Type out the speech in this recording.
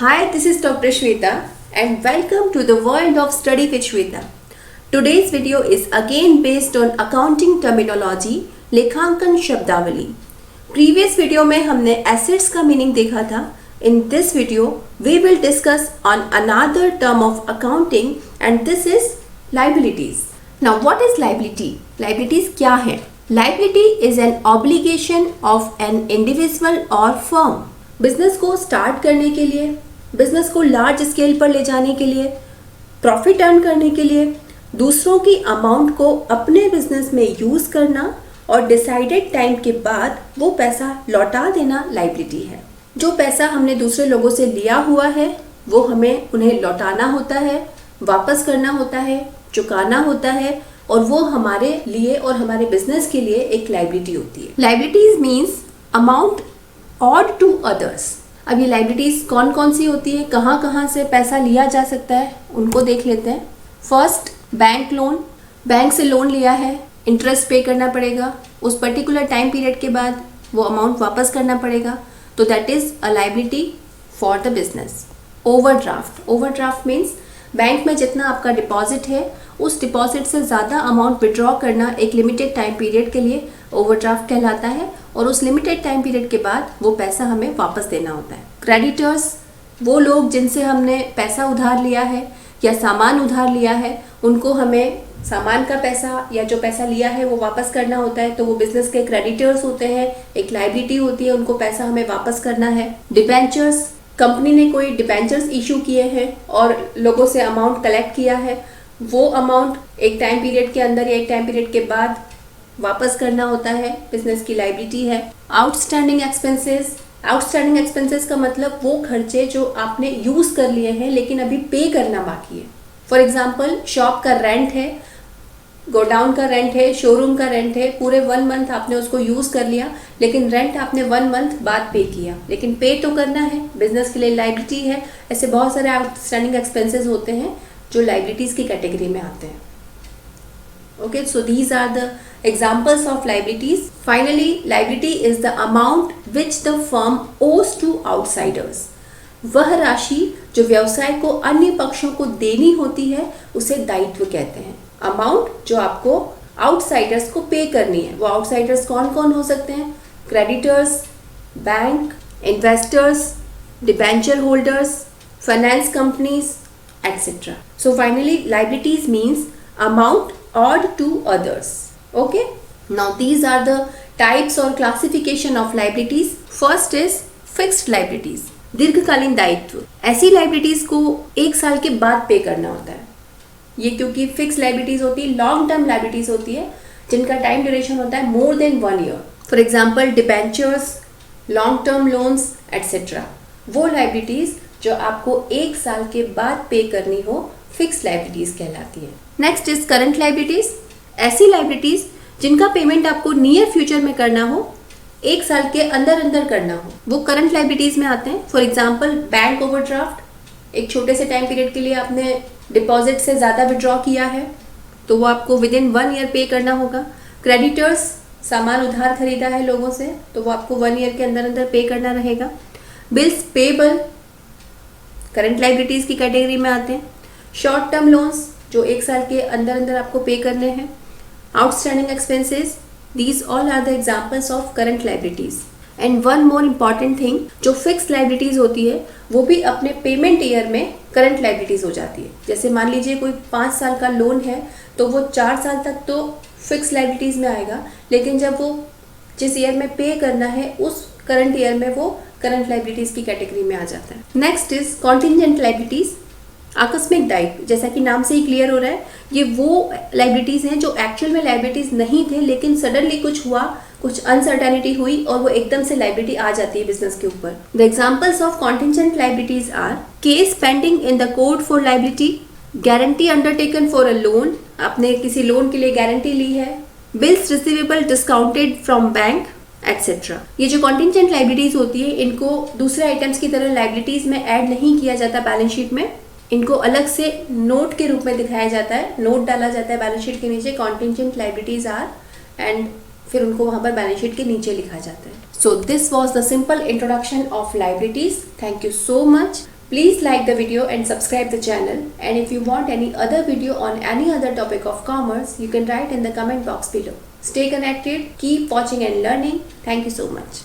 Hi, this is Dr. Shweta and welcome to the world of Study with Shweta. Today's video is again based on accounting terminology, लेखांकन शब्दावली. Previous video में हमने assets का meaning देखा था. In this video, we will discuss on another term of accounting and this is liabilities. Now, what is liability? Liabilities क्या है? Liability is an obligation of an individual or firm. Business को start करने के लिए, business को large scale पर ले जाने के लिए, प्रॉफिट अर्न करने के लिए दूसरों की अमाउंट को अपने बिजनेस में यूज करना और डिसाइडेड टाइम के बाद वो पैसा लौटा देना लायबिलिटी है. जो पैसा हमने दूसरे लोगों से लिया हुआ है वो हमें उन्हें लौटाना होता है, वापस करना होता है, चुकाना होता है और वो हमारे लिए और हमारे बिजनेस के लिए एक लायबिलिटी होती है. Liabilities means amount owed to others. अब ये लायबिलिटीज कौन कौन सी होती है, कहाँ कहाँ से पैसा लिया जा सकता है, उनको देख लेते हैं. First, bank loan. बैंक से लोन लिया है, इंटरेस्ट पे करना पड़ेगा, उस पर्टिकुलर टाइम पीरियड के बाद वो अमाउंट वापस करना पड़ेगा, तो that is a liability for the business. Overdraft. Overdraft means bank में जितना आपका डिपॉजिट है उस डिपॉजिट से ज़्यादा अमाउंट विड्रॉ करना एक लिमिटेड टाइम पीरियड के लिए ओवरड्राफ्ट कहलाता है और उस लिमिटेड टाइम पीरियड के बाद वो पैसा हमें वापस देना होता है. क्रेडिटर्स, वो लोग जिनसे हमने पैसा उधार लिया है या सामान उधार लिया है उनको हमें सामान का पैसा या जो पैसा लिया है वो वापस करना होता है, तो वो बिजनेस के क्रेडिटर्स होते हैं, एक लायबिलिटी होती है, उनको पैसा हमें वापस करना है. डिबेंचर्स, कंपनी ने कोई डिबेंचर्स इशू किए हैं और लोगों से अमाउंट कलेक्ट किया है, वो अमाउंट एक टाइम पीरियड के अंदर या एक टाइम पीरियड के बाद वापस करना होता है, बिजनेस की लायबिलिटी है. Outstanding expenses. आउटस्टैंडिंग एक्सपेंसेस का मतलब वो खर्चे जो आपने यूज कर लिए हैं लेकिन अभी पे करना बाकी है. फॉर एग्जाम्पल, शॉप का रेंट है, गोडाउन का रेंट है, शोरूम का रेंट है, पूरे 1 मंथ आपने उसको यूज कर लिया लेकिन रेंट आपने 1 मंथ बाद पे किया, लेकिन पे तो करना है, बिजनेस के लिए लायबिलिटी है. ऐसे बहुत सारे आउटस्टैंडिंग एक्सपेंसेस होते हैं जो लायबिलिटीज की कैटेगरी में आते हैं. Okay, so these are the examples of liabilities. Finally, liability is the amount which the firm owes to outsiders. वह राशि जो व्यवसाय को अन्य पक्षों को देनी होती है उसे दायित्व कहते हैं. अमाउंट जो आपको आउटसाइडर्स को पे करनी है. वो आउटसाइडर्स कौन कौन हो सकते हैं? Creditors, bank, investors, debenture holders, finance companies, etc. So finally, liabilities means amount owed to others. Okay, now these are the types or classification of liabilities. First is fixed liabilities. दीर्घकालीन दायित्व. ऐसी liabilities को 1 साल के बाद पे करना होता है. ये क्योंकि फिक्स लाइबिलिटीज होती है, लॉन्ग टर्म लाइबिलिटीज होती है जिनका टाइम ड्यूरेशन होता है more than 1 year. For example, debentures, long term loans etcetera. वो लाइबिलिटीज जो आपको 1 साल के बाद पे करनी हो फिक्स लाइबिलिटीज कहलाती है. Next is current liabilities. ऐसी लाइबिलिटीज जिनका पेमेंट आपको नियर फ्यूचर में करना हो, 1 साल के अंदर अंदर करना हो, वो करंट लाइबिलिटीज में आते हैं. For example, bank overdraft. एक छोटे से टाइम पीरियड के लिए आपने डिपॉजिट से ज़्यादा विड्रॉ किया है तो वो आपको विद इन 1 ईयर पे करना होगा. क्रेडिटर्स, सामान उधार खरीदा है लोगों से तो वो आपको 1 ईयर के अंदर अंदर पे करना रहेगा. बिल्स पेबल करंट लाइबिलिटीज की कैटेगरी में आते हैं. शॉर्ट टर्म लोन्स जो 1 साल के अंदर अंदर आपको पे करने हैं. Outstanding expenses, these all are the examples of current liabilities. And one more important thing, जो फिक्स लाइबिलिटीज होती है वो भी अपने पेमेंट ईयर में करंट लाइबिलिटीज हो जाती है. जैसे मान लीजिए कोई 5 साल का लोन है तो वो 4 साल तक तो फिक्स लाइबिलिटीज में आएगा, लेकिन जब वो जिस ईयर में पे करना है उस करंट ईयर में वो करंट लाइबिलिटीज की कैटेगरी में आ जाता है. Next is contingent liabilities. आकस्मिक दायित्व, जैसा कि नाम से ही क्लियर हो रहा है, ये वो लाइबिलिटीज हैं जो एक्चुअल में लाइबिलिटीज नहीं थे लेकिन सडनली कुछ हुआ, कुछ अनसर्टेनिटी हुई और वो एकदम से लाइबिलिटी आ जाती है बिजनेस के ऊपर. The examples of contingent liabilities are case pending in the court for liability, guarantee undertaken for a loan, आपने किसी लोन के लिए गारंटी ली है, bills receivable discounted from bank etcetera. ये जो कॉन्टिजेंट लाइबिलिटीज होती है इनको दूसरे आइटम्स की तरह लाइबिलिटीज में ऐड नहीं किया जाता बैलेंस शीट में, इनको अलग से नोट के रूप में दिखाया जाता है. नोट डाला जाता है बैलेंस शीट के नीचे, कॉन्टिजेंट लाइबिलिटीज आर, एंड फिर उनको वहां पर बैलेंस शीट के नीचे लिखा जाता है. So this was the simple introduction of liabilities. Thank you so much. Please like the video and subscribe the channel, and if you want any other video on any other topic of commerce, you can write in the comment box below. Stay connected, keep watching and learning. Thank you so much.